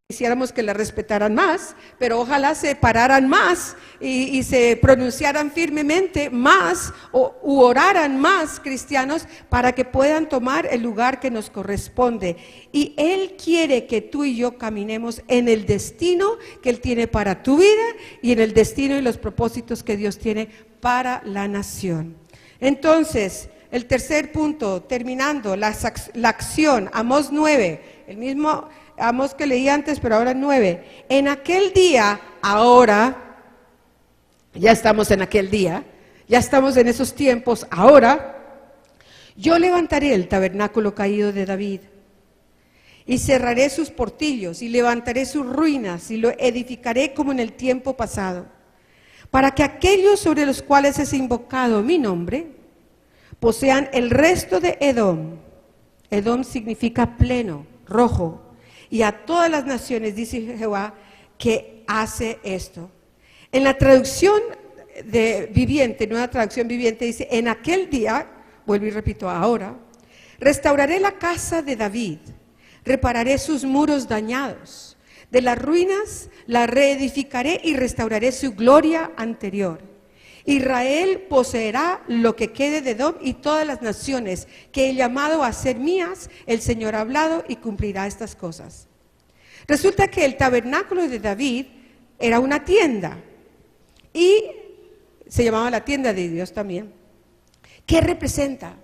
quisiéramos que la respetaran más, pero ojalá se pararan más y se pronunciaran firmemente más u oraran más cristianos para que puedan tomar el lugar que nos corresponde. Y Él quiere que tú y yo caminemos en el destino que Él tiene para tu vida y en el destino y los propósitos que Dios tiene para la nación. Entonces, el tercer punto, terminando, la acción, Amós 9, el mismo Amós que leí antes, pero ahora 9. En aquel día, ahora, ya estamos en aquel día, ya estamos en esos tiempos, ahora, yo levantaré el tabernáculo caído de David y cerraré sus portillos y levantaré sus ruinas y lo edificaré como en el tiempo pasado, para que aquellos sobre los cuales es invocado mi nombre posean el resto de Edom. Edom significa pleno, rojo, y a todas las naciones, dice Jehová, que hace esto. En la traducción de viviente, nueva traducción viviente, dice, en aquel día, vuelvo y repito, ahora, restauraré la casa de David, repararé sus muros dañados, de las ruinas la reedificaré y restauraré su gloria anterior. Israel poseerá lo que quede de Edom y todas las naciones que he llamado a ser mías, el Señor ha hablado y cumplirá estas cosas. Resulta que el tabernáculo de David era una tienda y se llamaba la tienda de Dios también. ¿Qué representa?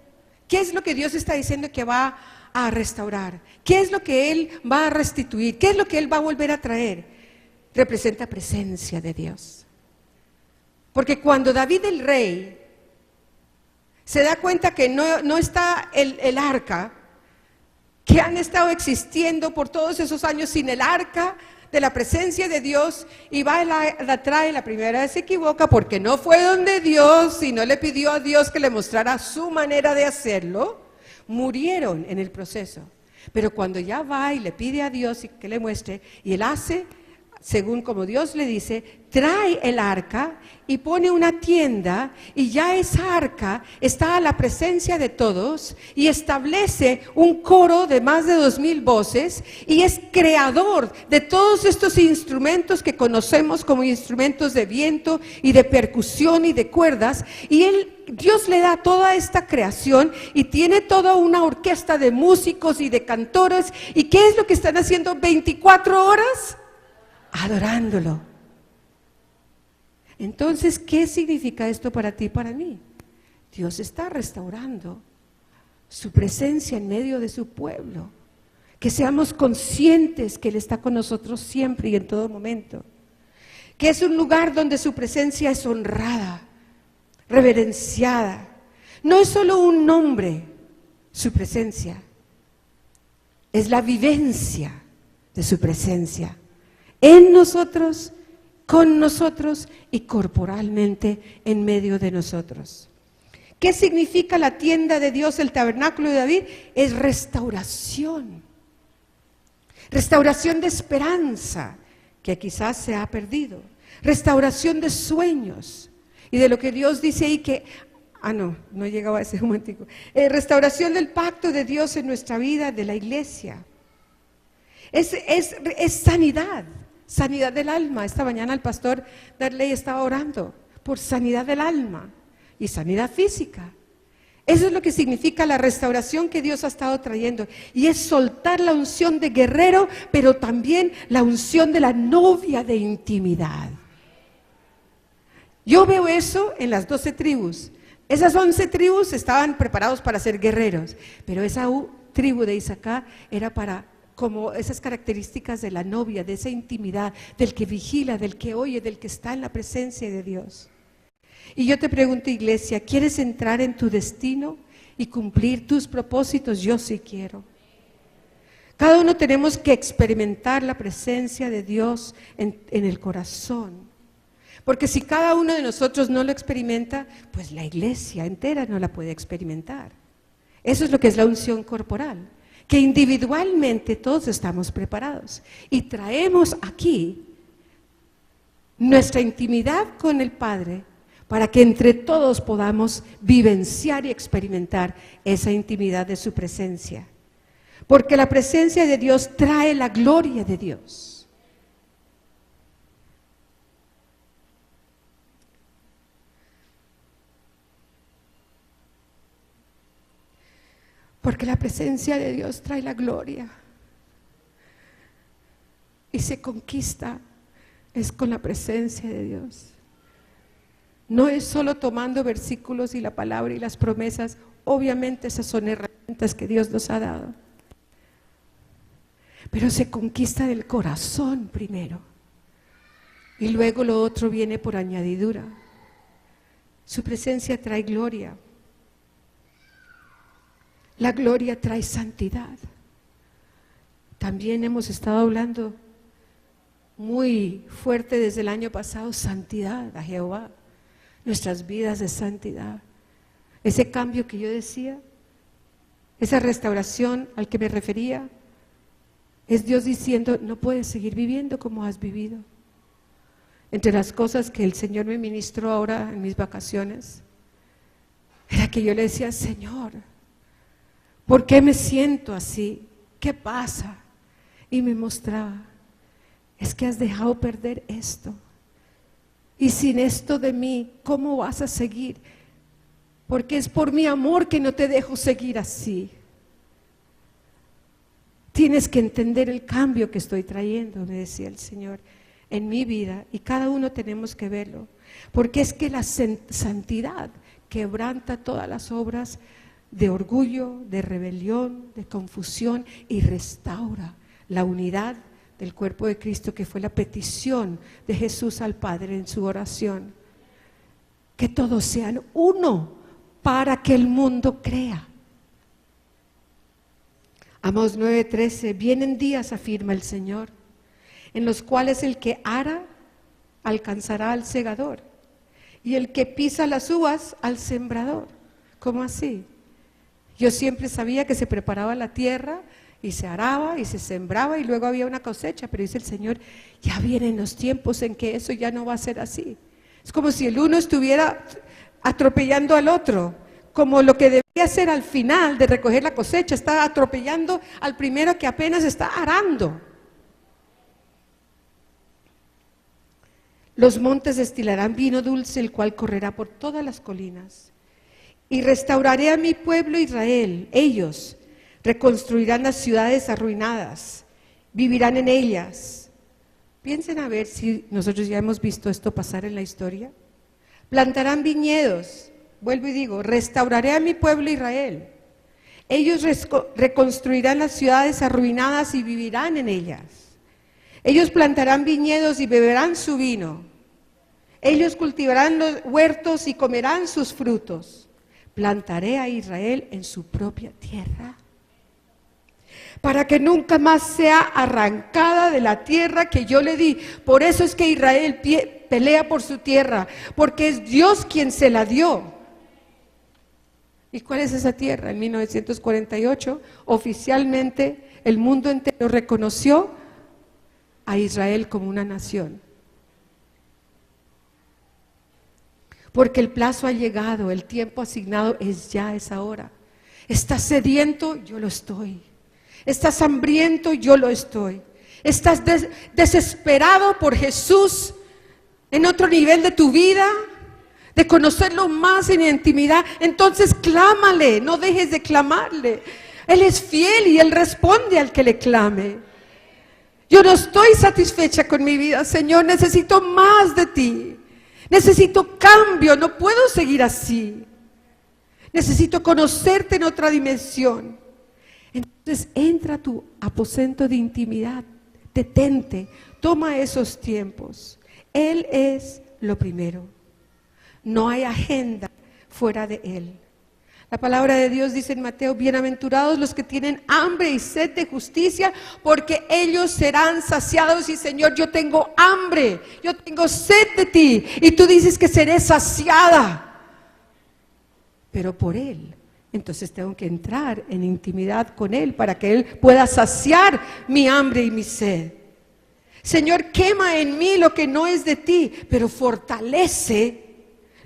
¿Qué es lo que Dios está diciendo que va a restaurar? ¿Qué es lo que Él va a restituir? ¿Qué es lo que Él va a volver a traer? Representa presencia de Dios. Porque cuando David el rey se da cuenta que no está el arca, que han estado existiendo por todos esos años sin el arca de la presencia de Dios, y va y la trae, la primera vez se equivoca porque no fue donde Dios y no le pidió a Dios que le mostrara su manera de hacerlo, murieron en el proceso. Pero cuando ya va y le pide a Dios que le muestre, y él hace según como Dios le dice, trae el arca y pone una tienda, y ya esa arca está a la presencia de todos y establece un coro de más de 2000 voces y es creador de todos estos instrumentos que conocemos como instrumentos de viento y de percusión y de cuerdas, y Dios le da toda esta creación y tiene toda una orquesta de músicos y de cantores. ¿Y qué es lo que están haciendo 24 horas? Adorándolo. Entonces, ¿qué significa esto para ti y para mí? Dios está restaurando su presencia en medio de su pueblo. Que seamos conscientes que Él está con nosotros siempre y en todo momento. Que es un lugar donde su presencia es honrada, reverenciada. No es solo un nombre, su presencia. Es la vivencia de su presencia. En nosotros, con nosotros y corporalmente en medio de nosotros. ¿Qué significa la tienda de Dios, el tabernáculo de David? Es restauración. Restauración de esperanza, que quizás se ha perdido. Restauración de sueños. Y de lo que Dios dice ahí que... no llegaba a ese momentico. Restauración del pacto de Dios en nuestra vida, de la iglesia. Es sanidad. Sanidad del alma. Esta mañana el pastor Darley estaba orando por sanidad del alma y sanidad física. Eso es lo que significa la restauración que Dios ha estado trayendo. Y es soltar la unción de guerrero, pero también la unción de la novia de intimidad. Yo veo eso en las 12 tribus. Esas 11 tribus estaban preparados para ser guerreros, pero esa tribu de Isaacar era para... como esas características de la novia, de esa intimidad, del que vigila, del que oye, del que está en la presencia de Dios. Y yo te pregunto, iglesia, ¿quieres entrar en tu destino y cumplir tus propósitos? Yo sí quiero. Cada uno tenemos que experimentar la presencia de Dios en el corazón. Porque si cada uno de nosotros no lo experimenta, pues la iglesia entera no la puede experimentar. Eso es lo que es la unción corporal. Que individualmente todos estamos preparados y traemos aquí nuestra intimidad con el Padre para que entre todos podamos vivenciar y experimentar esa intimidad de su presencia. Porque la presencia de Dios trae la gloria de Dios. Porque la presencia de Dios trae la gloria. Y se conquista, es con la presencia de Dios. No es solo tomando versículos y la palabra y las promesas. Obviamente esas son herramientas que Dios nos ha dado. Pero se conquista del corazón primero. Y luego lo otro viene por añadidura. Su presencia trae gloria. La gloria trae santidad. También hemos estado hablando muy fuerte desde el año pasado, santidad a Jehová, nuestras vidas de santidad. Ese cambio que yo decía, esa restauración al que me refería, es Dios diciendo, no puedes seguir viviendo como has vivido. Entre las cosas que el Señor me ministró ahora en mis vacaciones, era que yo le decía, Señor, ¿por qué me siento así? ¿Qué pasa? Y me mostraba, es que has dejado perder esto. Y sin esto de mí, ¿cómo vas a seguir? Porque es por mi amor que no te dejo seguir así. Tienes que entender el cambio que estoy trayendo, me decía el Señor, en mi vida. Y cada uno tenemos que verlo. Porque es que la santidad quebranta todas las obras de orgullo, de rebelión, de confusión y restaura la unidad del cuerpo de Cristo, que fue la petición de Jesús al Padre en su oración. Que todos sean uno para que el mundo crea. Amós 9:13, vienen días, afirma el Señor, en los cuales el que ara alcanzará al segador y el que pisa las uvas al sembrador. ¿Cómo así? Yo siempre sabía que se preparaba la tierra y se araba y se sembraba y luego había una cosecha, pero dice el Señor, ya vienen los tiempos en que eso ya no va a ser así. Es como si el uno estuviera atropellando al otro, como lo que debía ser al final de recoger la cosecha, está atropellando al primero que apenas está arando. Los montes destilarán vino dulce, el cual correrá por todas las colinas. Y restauraré a mi pueblo Israel. Ellos reconstruirán las ciudades arruinadas, vivirán en ellas. Piensen a ver si nosotros ya hemos visto esto pasar en la historia. Plantarán viñedos. Vuelvo y digo, restauraré a mi pueblo Israel. Ellos reconstruirán las ciudades arruinadas y vivirán en ellas. Ellos plantarán viñedos y beberán su vino. Ellos cultivarán los huertos y comerán sus frutos. Plantaré a Israel en su propia tierra, para que nunca más sea arrancada de la tierra que yo le di. Por eso es que Israel pelea por su tierra, porque es Dios quien se la dio. ¿Y cuál es esa tierra? En 1948, oficialmente el mundo entero reconoció a Israel como una nación. Porque el plazo ha llegado, el tiempo asignado es ahora. ¿Estás sediento? Yo lo estoy. ¿Estás hambriento? Yo lo estoy. ¿Estás desesperado por Jesús en otro nivel de tu vida? De conocerlo más en intimidad. Entonces clámale, no dejes de clamarle. Él es fiel y Él responde al que le clame. Yo no estoy satisfecha con mi vida, Señor, necesito más de ti. Necesito cambio, no puedo seguir así. Necesito conocerte en otra dimensión. Entonces entra a tu aposento de intimidad, detente, toma esos tiempos. Él es lo primero. No hay agenda fuera de Él. La palabra de Dios dice en Mateo, bienaventurados los que tienen hambre y sed de justicia, porque ellos serán saciados. Y Señor, yo tengo hambre, yo tengo sed de ti, y tú dices que seré saciada, pero por Él. Entonces tengo que entrar en intimidad con Él para que Él pueda saciar mi hambre y mi sed. Señor, quema en mí lo que no es de ti, pero fortalece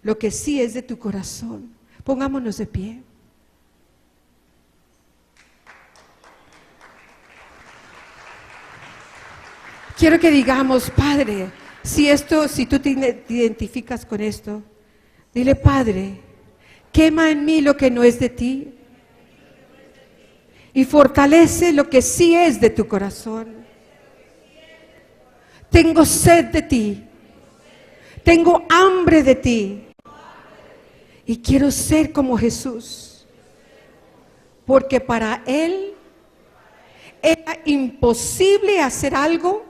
lo que sí es de tu corazón. Pongámonos de pie. Quiero que digamos, Padre, si tú te identificas con esto, dile, Padre, quema en mí lo que no es de ti y fortalece lo que sí es de tu corazón. Tengo sed de ti, tengo hambre de ti. Y quiero ser como Jesús, porque para Él era imposible hacer algo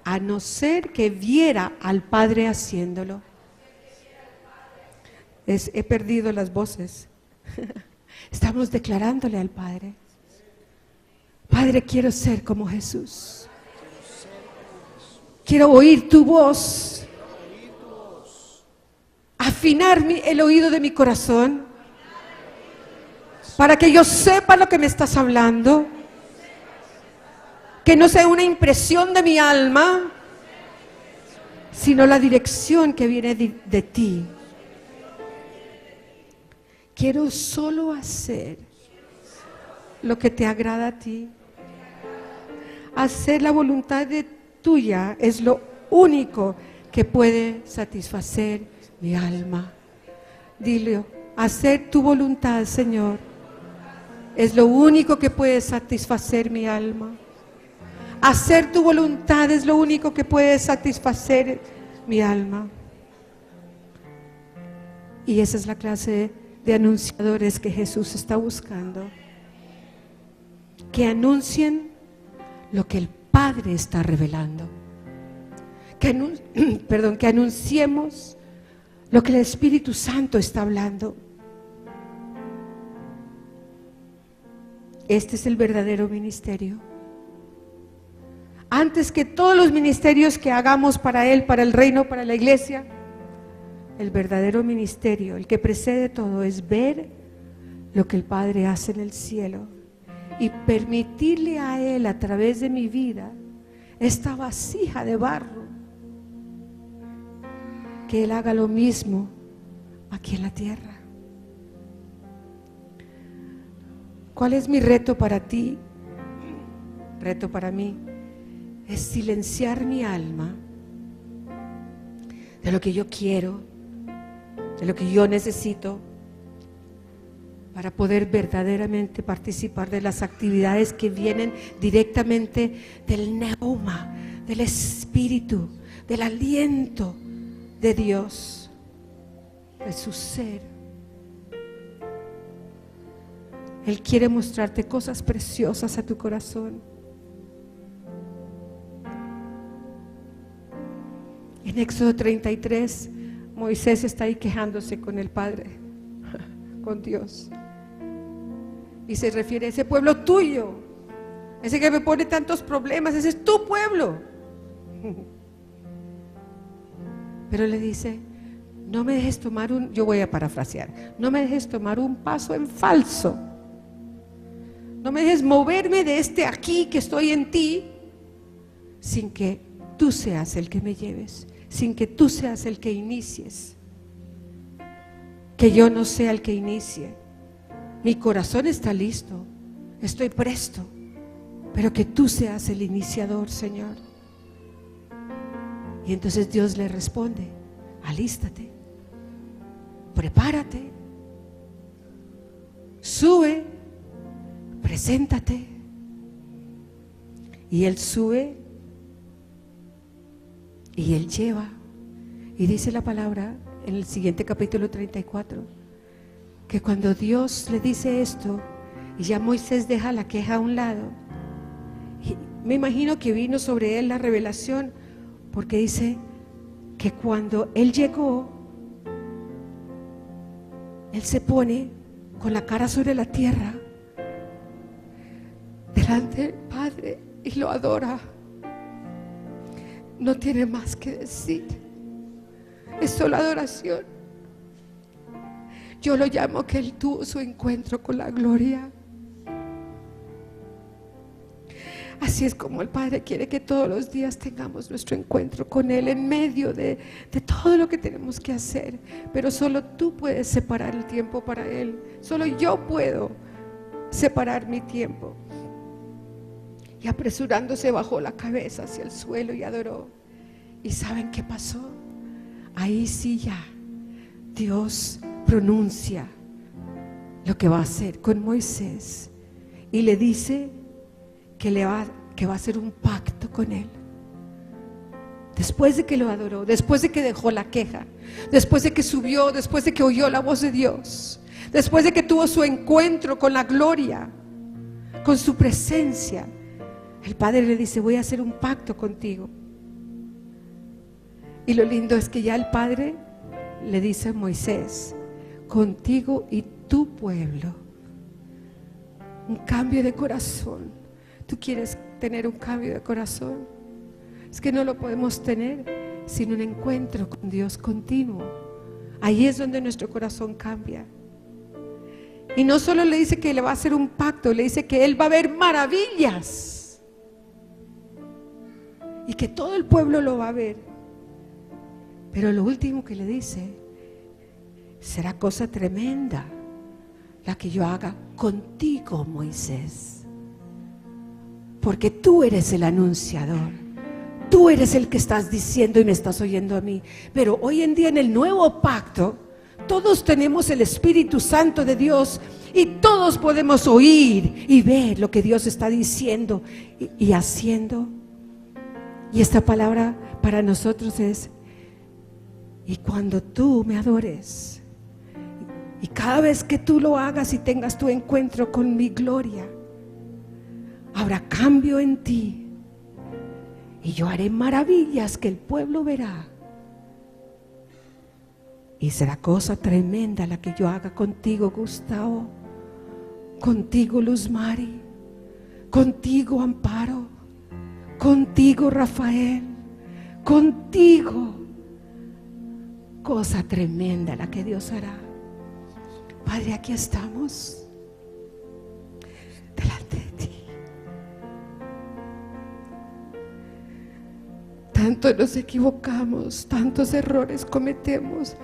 a no ser que viera al Padre haciéndolo. He perdido las voces. Estamos declarándole al Padre, Padre, quiero ser como Jesús. Quiero oír tu voz. Afinar el oído de mi corazón para que yo sepa lo que me estás hablando, que no sea una impresión de mi alma, sino la dirección que viene de ti. Quiero solo hacer lo que te agrada a ti. Hacer la voluntad tuya es lo único que puede satisfacer mi alma. Dile, hacer tu voluntad, Señor, es lo único que puede satisfacer mi alma. Hacer tu voluntad es lo único que puede satisfacer mi alma. Y esa es la clase de anunciadores que Jesús está buscando. Que anuncien lo que el Padre está revelando. Que anunciemos lo que el Espíritu Santo está hablando. Este es el verdadero ministerio. Antes que todos los ministerios que hagamos para Él, para el reino, para la iglesia, el verdadero ministerio, el que precede todo, es ver lo que el Padre hace en el cielo y permitirle a Él, a través de mi vida, esta vasija de barro, que Él haga lo mismo aquí en la tierra. ¿Cuál es mi reto para ti? Reto para mí es silenciar mi alma de lo que yo quiero, de lo que yo necesito, para poder verdaderamente participar de las actividades que vienen directamente del neuma, del Espíritu, del aliento de Dios, de su ser. Él quiere mostrarte cosas preciosas a tu corazón. En Éxodo 33, Moisés está ahí quejándose con el Padre, con Dios. Y se refiere a ese pueblo tuyo, ese que me pone tantos problemas, ese es tu pueblo. Pero le dice, no me dejes tomar yo voy a parafrasear, no me dejes tomar un paso en falso. No me dejes moverme de aquí que estoy en ti, sin que tú seas el que me lleves, sin que tú seas el que inicies, que yo no sea el que inicie. Mi corazón está listo, estoy presto, pero que tú seas el iniciador, Señor. Y entonces Dios le responde, alístate, prepárate, sube, preséntate. Y Él sube y Él lleva. Y dice la palabra en el siguiente capítulo 34, que cuando Dios le dice esto, y ya Moisés deja la queja a un lado, me imagino que vino sobre él la revelación, porque dice que cuando Él llegó, Él se pone con la cara sobre la tierra delante del Padre y lo adora. No tiene más que decir, es solo adoración. Yo lo llamo que Él tuvo su encuentro con la gloria. Así es como el Padre quiere que todos los días tengamos nuestro encuentro con Él en medio de todo lo que tenemos que hacer. Pero solo tú puedes separar el tiempo para Él. Solo yo puedo separar mi tiempo. Y apresurándose bajó la cabeza hacia el suelo y adoró. ¿Y saben qué pasó? Ahí sí ya Dios pronuncia lo que va a hacer con Moisés y le dice que va a hacer un pacto con él. Después de que lo adoró, después de que dejó la queja, después de que subió, después de que oyó la voz de Dios, después de que tuvo su encuentro con la gloria, con su presencia, el Padre le dice, voy a hacer un pacto contigo. Y lo lindo es que ya el Padre le dice a Moisés, contigo y tu pueblo. Un cambio de corazón. ¿Tú quieres tener un cambio de corazón? Es que no lo podemos tener sin un encuentro con Dios continuo. Ahí es donde nuestro corazón cambia. Y no solo le dice que le va a hacer un pacto, le dice que Él va a ver maravillas y que todo el pueblo lo va a ver. Pero lo último que le dice, será cosa tremenda la que yo haga contigo, Moisés, porque tú eres el anunciador, tú tú eres el que estás diciendo y me estás oyendo a mí. Pero hoy en día en el nuevo pacto, todos tenemos el Espíritu Santo de Dios y todos podemos oír y ver lo que Dios está diciendo y haciendo. Y esta palabra para nosotros es: y cuando tú me adores, y cada vez que tú lo hagas y tengas tu encuentro con mi gloria, habrá cambio en ti, y yo haré maravillas que el pueblo verá. Y será cosa tremenda la que yo haga contigo, Gustavo, contigo, Luz Mari, contigo, Amparo, contigo, Rafael, contigo. Cosa tremenda la que Dios hará. Padre, aquí estamos delante de ti. Tanto nos equivocamos, tantos errores cometemos,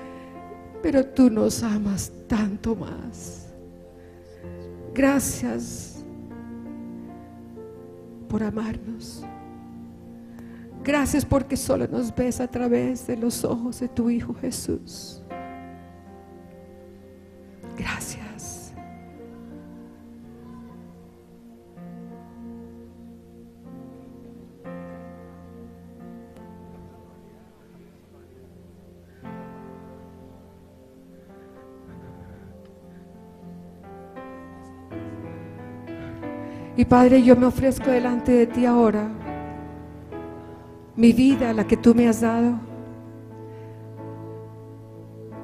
pero tú nos amas tanto más. Gracias por amarnos. Gracias porque solo nos ves a través de los ojos de tu Hijo Jesús. Gracias. Y Padre, yo me ofrezco delante de ti ahora, mi vida, la que tú me has dado,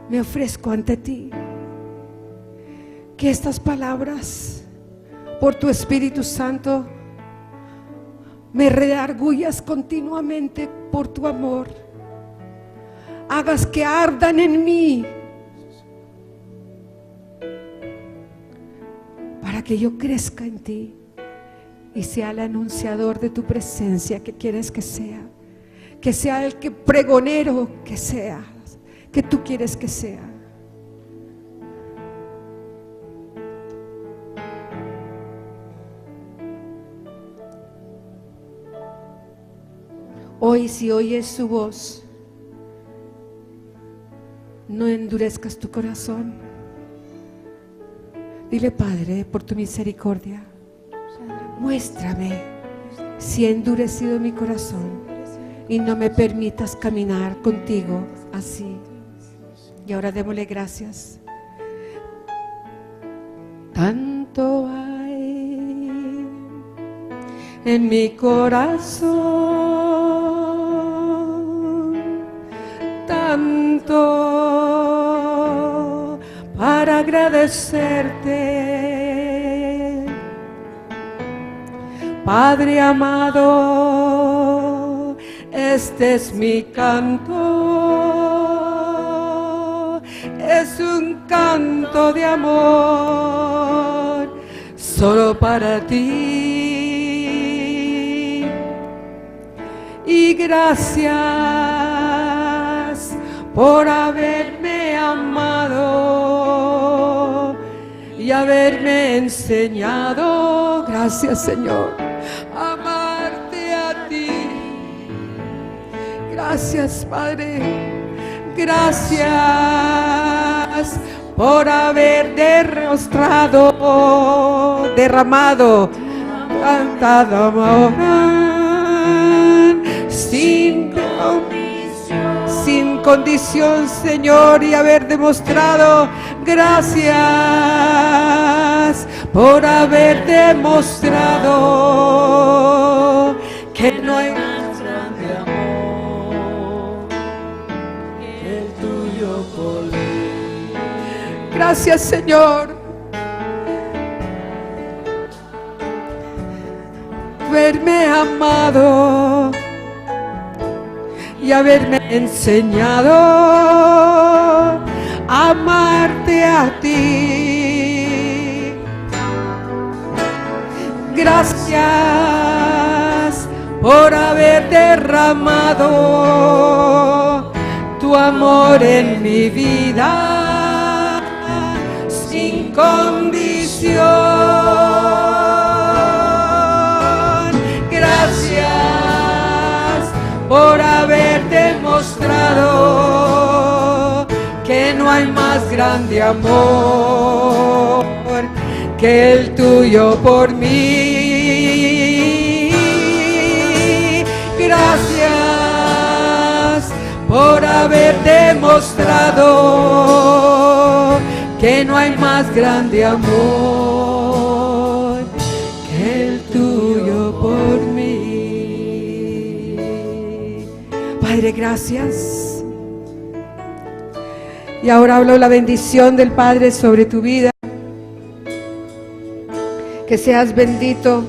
me ofrezco ante ti. Que estas palabras, por tu Espíritu Santo, me redargullas continuamente por tu amor. Hagas que ardan en mí, para que yo crezca en ti y sea el anunciador de tu presencia que quieres que sea el que pregonero que sea, que tú quieres que sea. Hoy, si oyes su voz, no endurezcas tu corazón. Dile: Padre, por tu misericordia, muéstrame si he endurecido mi corazón y no me permitas caminar contigo así. Y ahora démosle gracias. Tanto hay en mi corazón, tanto para agradecerte, Padre amado. Este es mi canto, es un canto de amor solo para ti. Y gracias por haberme amado y haberme enseñado. Gracias, Señor, a amarte a ti. Gracias, Padre. Gracias por haber derramado, cantado amor sin condición, Señor, y haber demostrado. Gracias por haber demostrado que no hay más grande amor que el tuyo por mí. Gracias, Señor, haberme amado y haberme enseñado a amarte a ti. Gracias por haber derramado tu amor en mi vida sin condición. Gracias por haber demostrado que no hay más grande amor que el tuyo por mí. Gracias por haber demostrado que no hay más grande amor que el tuyo por mí. Padre, gracias. Y ahora hablo la bendición del Padre sobre tu vida. Que seas bendito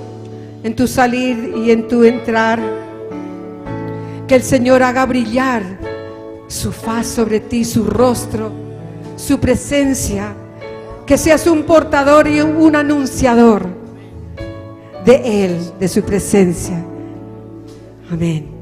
en tu salir y en tu entrar. Que el Señor haga brillar su faz sobre ti, su rostro, su presencia. Que seas un portador y un anunciador de Él, de su presencia. Amén.